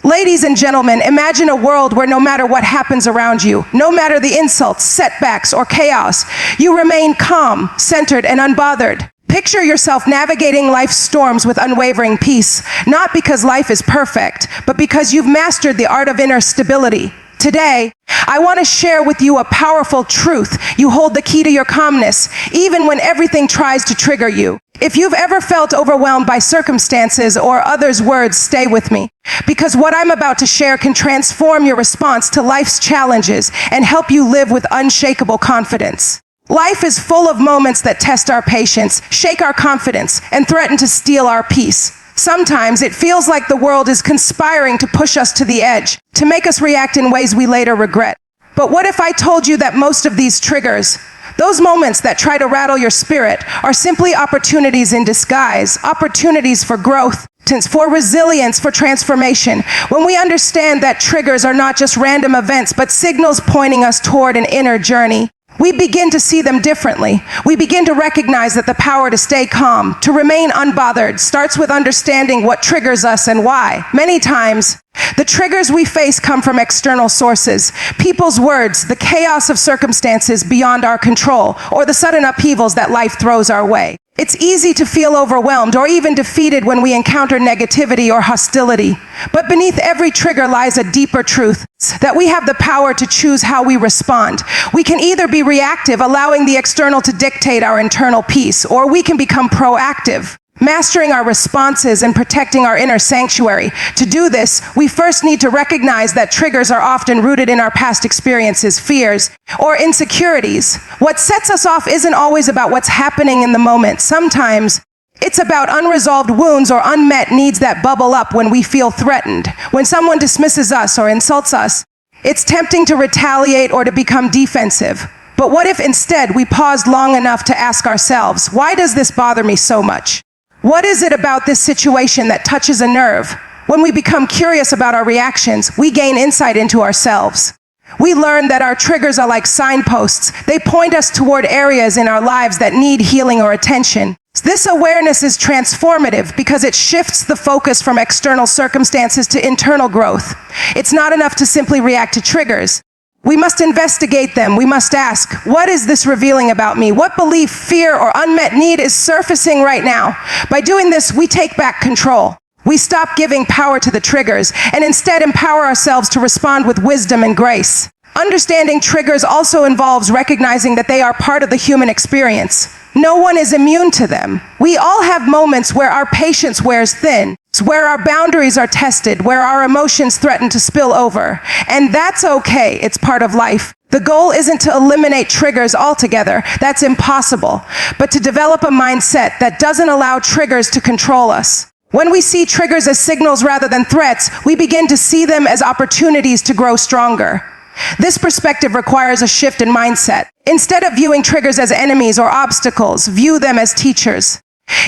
Ladies and gentlemen, imagine a world where no matter what happens around you, no matter the insults, setbacks, or chaos, you remain calm, centered, and unbothered. Picture yourself navigating life's storms with unwavering peace, not because life is perfect, but because you've mastered the art of inner stability. Today, I want to share with you a powerful truth. You hold the key to your calmness, even when everything tries to trigger you. If you've ever felt overwhelmed by circumstances or others' words, stay with me, because what I'm about to share can transform your response to life's challenges and help you live with unshakable confidence. Life is full of moments that test our patience, shake our confidence, and threaten to steal our peace. Sometimes it feels like the world is conspiring to push us to the edge, to make us react in ways we later regret. But what if I told you that most of these triggers, those moments that try to rattle your spirit, are simply opportunities in disguise, opportunities for growth, for resilience, for transformation? When we understand that triggers are not just random events, but signals pointing us toward an inner journey, we begin to see them differently. We begin to recognize that the power to stay calm, to remain unbothered, starts with understanding what triggers us and why. Many times, the triggers we face come from external sources, people's words, the chaos of circumstances beyond our control, or the sudden upheavals that life throws our way. It's easy to feel overwhelmed or even defeated when we encounter negativity or hostility. But beneath every trigger lies a deeper truth, that we have the power to choose how we respond. We can either be reactive, allowing the external to dictate our internal peace, or we can become proactive, mastering our responses and protecting our inner sanctuary. To do this, we first need to recognize that triggers are often rooted in our past experiences, fears, or insecurities. What sets us off isn't always about what's happening in the moment. Sometimes it's about unresolved wounds or unmet needs that bubble up when we feel threatened. When someone dismisses us or insults us, it's tempting to retaliate or to become defensive. But what if instead we paused long enough to ask ourselves, why does this bother me so much? What is it about this situation that touches a nerve? When we become curious about our reactions, we gain insight into ourselves. We learn that our triggers are like signposts. They point us toward areas in our lives that need healing or attention. This awareness is transformative because it shifts the focus from external circumstances to internal growth. It's not enough to simply react to triggers. We must investigate them. We must ask, what is this revealing about me? What belief, fear, or unmet need is surfacing right now? By doing this, we take back control. We stop giving power to the triggers and instead empower ourselves to respond with wisdom and grace. Understanding triggers also involves recognizing that they are part of the human experience. No one is immune to them. We all have moments where our patience wears thin, where our boundaries are tested, where our emotions threaten to spill over. And that's okay. It's part of life. The goal isn't to eliminate triggers altogether. That's impossible. But to develop a mindset that doesn't allow triggers to control us. When we see triggers as signals rather than threats, we begin to see them as opportunities to grow stronger. This perspective requires a shift in mindset. Instead of viewing triggers as enemies or obstacles, view them as teachers.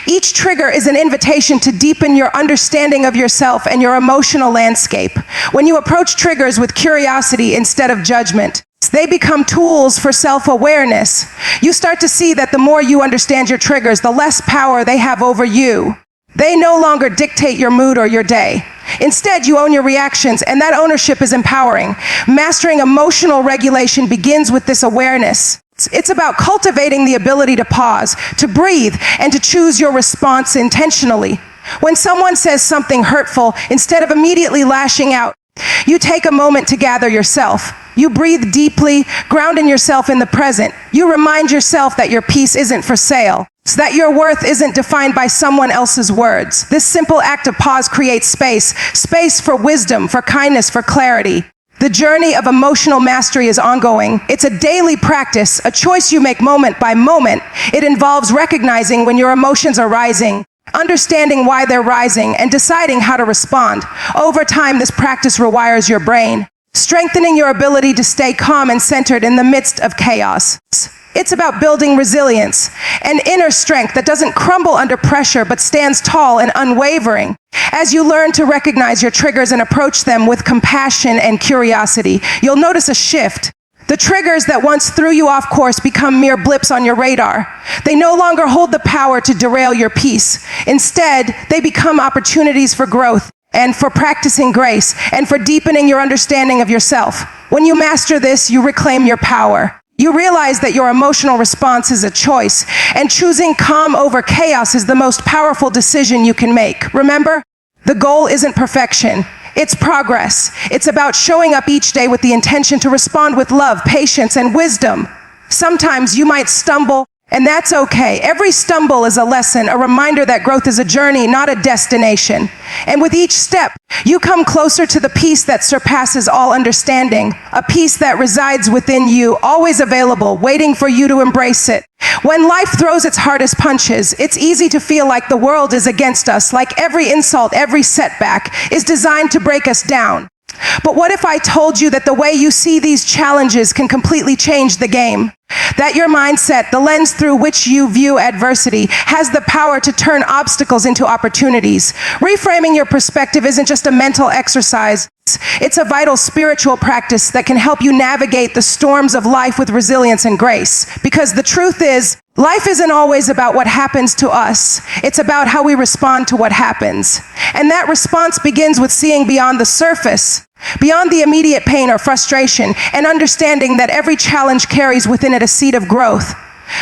Each trigger is an invitation to deepen your understanding of yourself and your emotional landscape. When you approach triggers with curiosity instead of judgment, they become tools for self-awareness. You start to see that the more you understand your triggers, the less power they have over you. They no longer dictate your mood or your day. Instead, you own your reactions, and that ownership is empowering. Mastering emotional regulation begins with this awareness. It's about cultivating the ability to pause, to breathe, and to choose your response intentionally. When someone says something hurtful, instead of immediately lashing out, you take a moment to gather yourself. You breathe deeply, grounding yourself in the present. You remind yourself that your peace isn't for sale, so that your worth isn't defined by someone else's words. This simple act of pause creates space for wisdom, for kindness, for clarity. The journey of emotional mastery is ongoing. It's a daily practice, a choice you make moment by moment. It involves recognizing when your emotions are rising, understanding why they're rising, and deciding how to respond. Over time, this practice rewires your brain, strengthening your ability to stay calm and centered in the midst of chaos. It's about building resilience, an inner strength that doesn't crumble under pressure but stands tall and unwavering. As you learn to recognize your triggers and approach them with compassion and curiosity, you'll notice a shift. The triggers that once threw you off course become mere blips on your radar. They no longer hold the power to derail your peace. Instead, they become opportunities for growth. and for practicing grace, and for deepening your understanding of yourself. When you master this, you reclaim your power. You realize that your emotional response is a choice, and choosing calm over chaos is the most powerful decision you can make. Remember, the goal isn't perfection. It's progress. It's about showing up each day with the intention to respond with love, patience, and wisdom. Sometimes you might stumble, and that's okay. Every stumble is a lesson, a reminder that growth is a journey, not a destination. And with each step, you come closer to the peace that surpasses all understanding, a peace that resides within you, always available, waiting for you to embrace it. When life throws its hardest punches, it's easy to feel like the world is against us, like every insult, every setback is designed to break us down. But what if I told you that the way you see these challenges can completely change the game? That your mindset, the lens through which you view adversity, has the power to turn obstacles into opportunities. Reframing your perspective isn't just a mental exercise. It's a vital spiritual practice that can help you navigate the storms of life with resilience and grace. Because the truth is, life isn't always about what happens to us. It's about how we respond to what happens. And that response begins with seeing beyond the surface, beyond the immediate pain or frustration, and understanding that every challenge carries within it a seed of growth.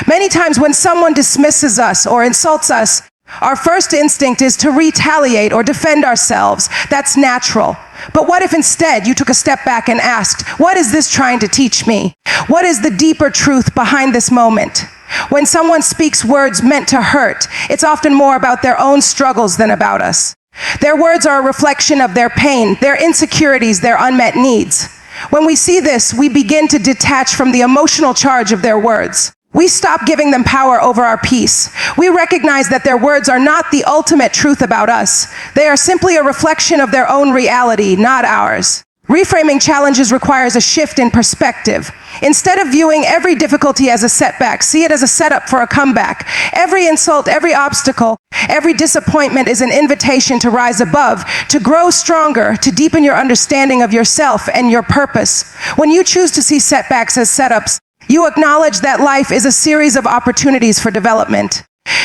Many times when someone dismisses us or insults us, our first instinct is to retaliate or defend ourselves. That's natural. But what if instead you took a step back and asked, what is this trying to teach me? What is the deeper truth behind this moment? When someone speaks words meant to hurt, it's often more about their own struggles than about us. Their words are a reflection of their pain, their insecurities, their unmet needs. When we see this, we begin to detach from the emotional charge of their words. We stop giving them power over our peace. We recognize that their words are not the ultimate truth about us. They are simply a reflection of their own reality, not ours. Reframing challenges requires a shift in perspective. Instead of viewing every difficulty as a setback, see it as a setup for a comeback. Every insult, every obstacle, every disappointment is an invitation to rise above, to grow stronger, to deepen your understanding of yourself and your purpose. When you choose to see setbacks as setups, you acknowledge that life is a series of opportunities for development.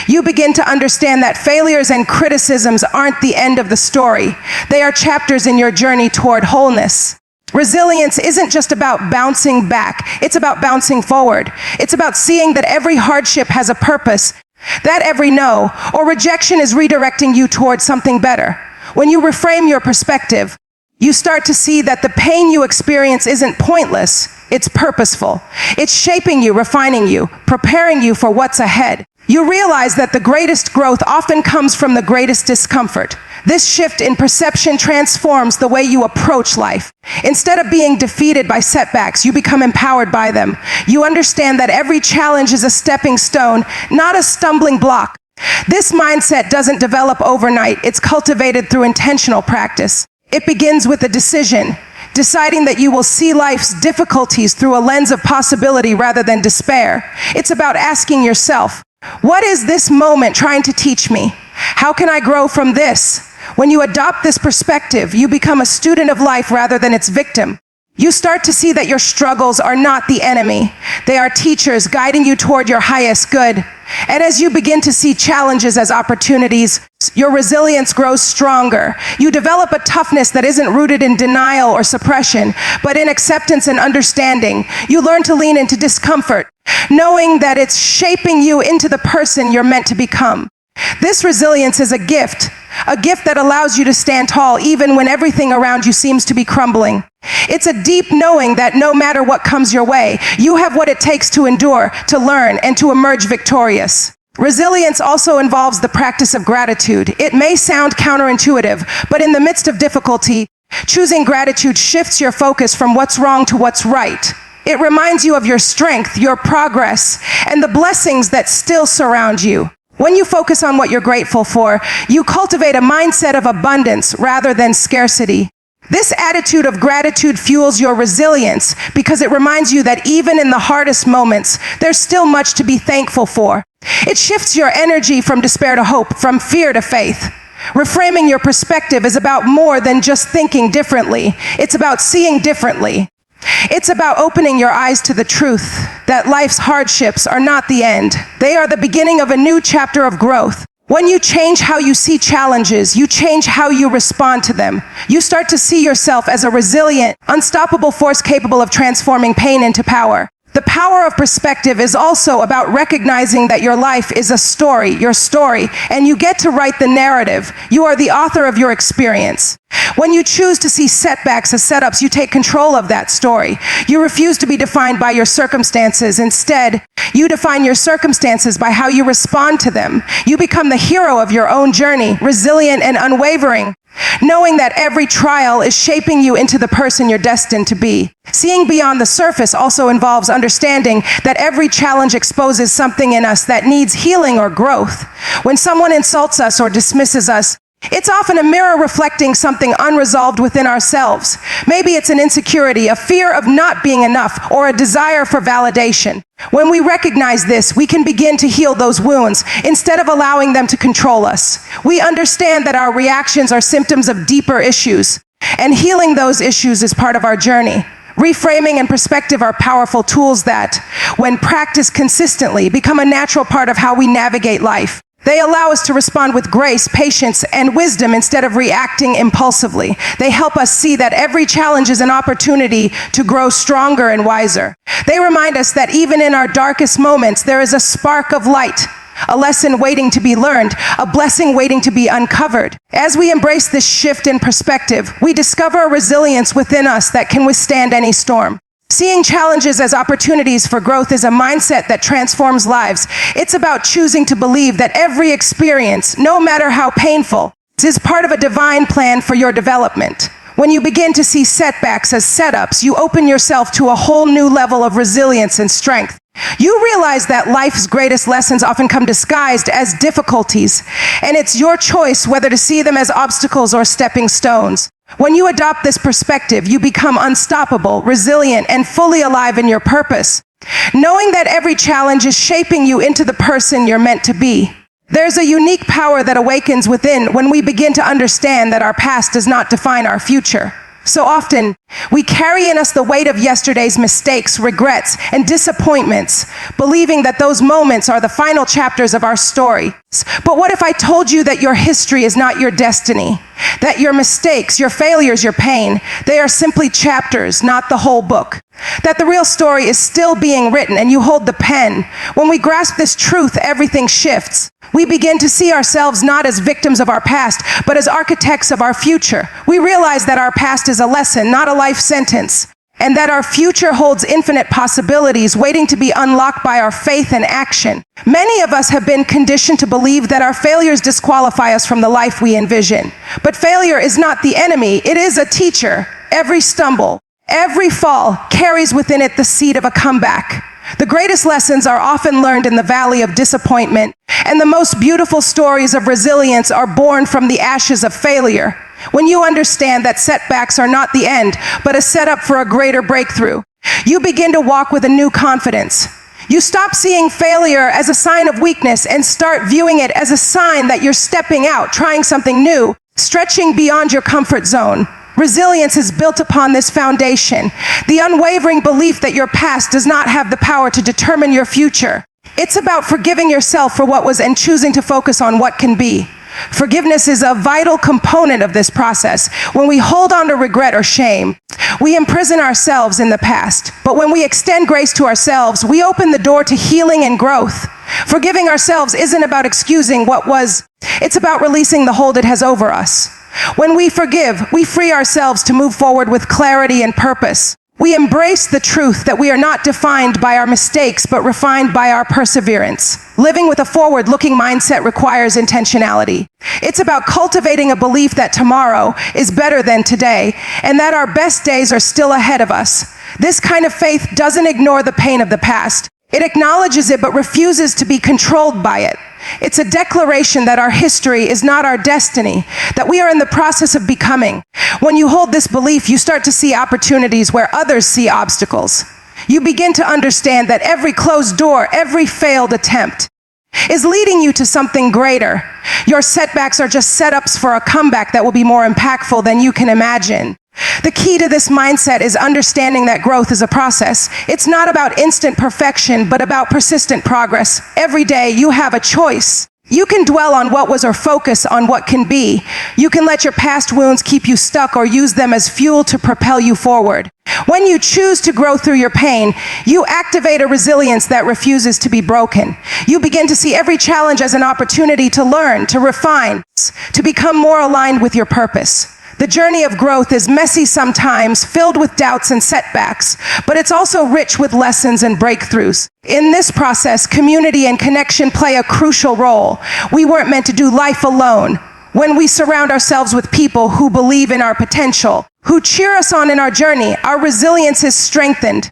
You begin to understand that failures and criticisms aren't the end of the story. They are chapters in your journey toward wholeness. Resilience isn't just about bouncing back. It's about bouncing forward. It's about seeing that every hardship has a purpose, that every no or rejection is redirecting you towards something better. When you reframe your perspective, you start to see that the pain you experience isn't pointless. It's purposeful. It's shaping you, refining you, preparing you for what's ahead. You realize that the greatest growth often comes from the greatest discomfort. This shift in perception transforms the way you approach life. Instead of being defeated by setbacks, you become empowered by them. You understand that every challenge is a stepping stone, not a stumbling block. This mindset doesn't develop overnight. It's cultivated through intentional practice. It begins with a decision, deciding that you will see life's difficulties through a lens of possibility rather than despair. It's about asking yourself, what is this moment trying to teach me? How can I grow from this? When you adopt this perspective, you become a student of life rather than its victim. You start to see that your struggles are not the enemy. They are teachers guiding you toward your highest good. And as you begin to see challenges as opportunities, your resilience grows stronger. You develop a toughness that isn't rooted in denial or suppression, but in acceptance and understanding. You learn to lean into discomfort, knowing that it's shaping you into the person you're meant to become. This resilience is a gift that allows you to stand tall even when everything around you seems to be crumbling. It's a deep knowing that no matter what comes your way, you have what it takes to endure, to learn, and to emerge victorious. Resilience also involves the practice of gratitude. It may sound counterintuitive, but in the midst of difficulty, choosing gratitude shifts your focus from what's wrong to what's right. It reminds you of your strength, your progress, and the blessings that still surround you. When you focus on what you're grateful for, you cultivate a mindset of abundance rather than scarcity. This attitude of gratitude fuels your resilience because it reminds you that even in the hardest moments, there's still much to be thankful for. It shifts your energy from despair to hope, from fear to faith. Reframing your perspective is about more than just thinking differently. It's about seeing differently. It's about opening your eyes to the truth that life's hardships are not the end. They are the beginning of a new chapter of growth. When you change how you see challenges, you change how you respond to them. You start to see yourself as a resilient, unstoppable force capable of transforming pain into power. The power of perspective is also about recognizing that your life is a story, your story, and you get to write the narrative. You are the author of your experience. When you choose to see setbacks as setups, you take control of that story. You refuse to be defined by your circumstances. Instead, you define your circumstances by how you respond to them. You become the hero of your own journey, resilient and unwavering, knowing that every trial is shaping you into the person you're destined to be. Seeing beyond the surface also involves understanding that every challenge exposes something in us that needs healing or growth. When someone insults us or dismisses us, it's often a mirror reflecting something unresolved within ourselves. Maybe it's an insecurity, a fear of not being enough, or a desire for validation. When we recognize this, we can begin to heal those wounds instead of allowing them to control us. We understand that our reactions are symptoms of deeper issues, and healing those issues is part of our journey. Reframing and perspective are powerful tools that, when practiced consistently, become a natural part of how we navigate life. They allow us to respond with grace, patience, and wisdom instead of reacting impulsively. They help us see that every challenge is an opportunity to grow stronger and wiser. They remind us that even in our darkest moments, there is a spark of light, a lesson waiting to be learned, a blessing waiting to be uncovered. As we embrace this shift in perspective, we discover a resilience within us that can withstand any storm. Seeing challenges as opportunities for growth is a mindset that transforms lives. It's about choosing to believe that every experience, no matter how painful, is part of a divine plan for your development. When you begin to see setbacks as setups, you open yourself to a whole new level of resilience and strength. You realize that life's greatest lessons often come disguised as difficulties, and it's your choice whether to see them as obstacles or stepping stones. When you adopt this perspective, you become unstoppable, resilient, and fully alive in your purpose, knowing that every challenge is shaping you into the person you're meant to be. There's a unique power that awakens within when we begin to understand that our past does not define our future. So often, we carry in us the weight of yesterday's mistakes, regrets, and disappointments, believing that those moments are the final chapters of our story. But what if I told you that your history is not your destiny? That your mistakes, your failures, your pain, they are simply chapters, not the whole book. That the real story is still being written and you hold the pen. When we grasp this truth, everything shifts. We begin to see ourselves not as victims of our past, but as architects of our future. We realize that our past is a lesson, not a life sentence, and that our future holds infinite possibilities waiting to be unlocked by our faith and action. Many of us have been conditioned to believe that our failures disqualify us from the life we envision. But failure is not the enemy, it is a teacher. Every stumble, every fall carries within it the seed of a comeback. The greatest lessons are often learned in the valley of disappointment, and the most beautiful stories of resilience are born from the ashes of failure. When you understand that setbacks are not the end, but a setup for a greater breakthrough, you begin to walk with a new confidence. You stop seeing failure as a sign of weakness and start viewing it as a sign that you're stepping out, trying something new, stretching beyond your comfort zone. Resilience is built upon this foundation, the unwavering belief that your past does not have the power to determine your future. It's about forgiving yourself for what was and choosing to focus on what can be. Forgiveness is a vital component of this process. When we hold on to regret or shame, we imprison ourselves in the past. But when we extend grace to ourselves, we open the door to healing and growth. Forgiving ourselves isn't about excusing what was, it's about releasing the hold it has over us. When we forgive, we free ourselves to move forward with clarity and purpose. We embrace the truth that we are not defined by our mistakes, but refined by our perseverance. Living with a forward-looking mindset requires intentionality. It's about cultivating a belief that tomorrow is better than today, and that our best days are still ahead of us. This kind of faith doesn't ignore the pain of the past. It acknowledges it, but refuses to be controlled by it. It's a declaration that our history is not our destiny, that we are in the process of becoming. When you hold this belief, you start to see opportunities where others see obstacles. You begin to understand that every closed door, every failed attempt, is leading you to something greater. Your setbacks are just setups for a comeback that will be more impactful than you can imagine. The key to this mindset is understanding that growth is a process. It's not about instant perfection, but about persistent progress. Every day you have a choice. You can dwell on what was or focus on what can be. You can let your past wounds keep you stuck or use them as fuel to propel you forward. When you choose to grow through your pain, you activate a resilience that refuses to be broken. You begin to see every challenge as an opportunity to learn, to refine, to become more aligned with your purpose. The journey of growth is messy sometimes, filled with doubts and setbacks, but it's also rich with lessons and breakthroughs. In this process, community and connection play a crucial role. We weren't meant to do life alone. When we surround ourselves with people who believe in our potential, who cheer us on in our journey, our resilience is strengthened.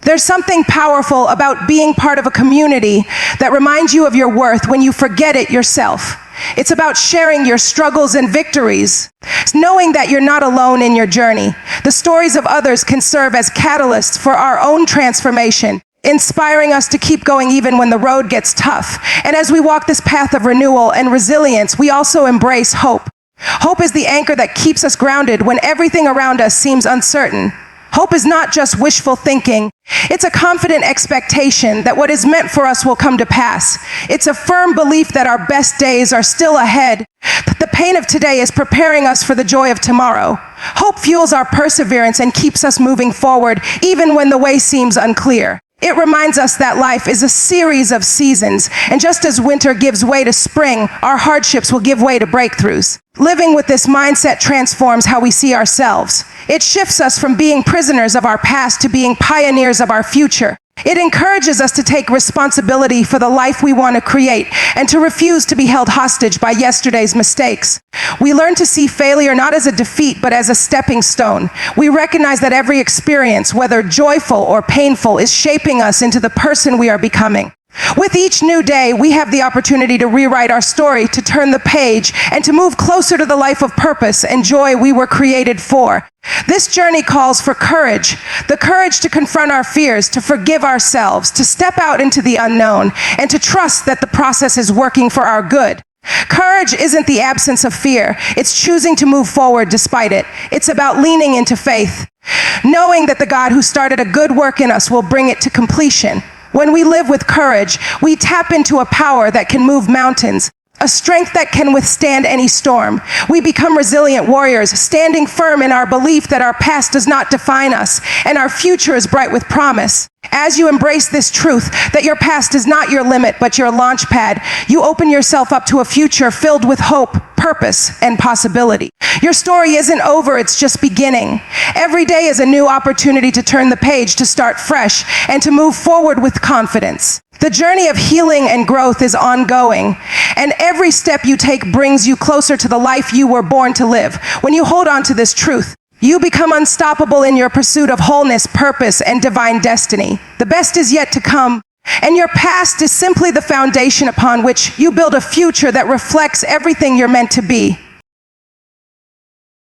There's something powerful about being part of a community that reminds you of your worth when you forget it yourself. It's about sharing your struggles and victories, knowing that you're not alone in your journey. The stories of others can serve as catalysts for our own transformation, inspiring us to keep going even when the road gets tough. And as we walk this path of renewal and resilience, we also embrace hope. Hope is the anchor that keeps us grounded when everything around us seems uncertain. Hope is not just wishful thinking. It's a confident expectation that what is meant for us will come to pass. It's a firm belief that our best days are still ahead, that the pain of today is preparing us for the joy of tomorrow. Hope fuels our perseverance and keeps us moving forward, even when the way seems unclear. It reminds us that life is a series of seasons, and just as winter gives way to spring, our hardships will give way to breakthroughs. Living with this mindset transforms how we see ourselves. It shifts us from being prisoners of our past to being pioneers of our future. It encourages us to take responsibility for the life we want to create and to refuse to be held hostage by yesterday's mistakes. We learn to see failure not as a defeat, but as a stepping stone. We recognize that every experience, whether joyful or painful, is shaping us into the person we are becoming. With each new day, we have the opportunity to rewrite our story, to turn the page, and to move closer to the life of purpose and joy we were created for. This journey calls for courage, the courage to confront our fears, to forgive ourselves, to step out into the unknown, and to trust that the process is working for our good. Courage isn't the absence of fear. It's choosing to move forward despite it. It's about leaning into faith, knowing that the God who started a good work in us will bring it to completion. When we live with courage, we tap into a power that can move mountains, a strength that can withstand any storm. We become resilient warriors, standing firm in our belief that our past does not define us, and our future is bright with promise. As you embrace this truth, that your past is not your limit, but your launch pad, you open yourself up to a future filled with hope, purpose, and possibility. Your story isn't over, it's just beginning. Every day is a new opportunity to turn the page, to start fresh, and to move forward with confidence. The journey of healing and growth is ongoing, and every step you take brings you closer to the life you were born to live. When you hold on to this truth, you become unstoppable in your pursuit of wholeness, purpose, and divine destiny. The best is yet to come, and your past is simply the foundation upon which you build a future that reflects everything you're meant to be.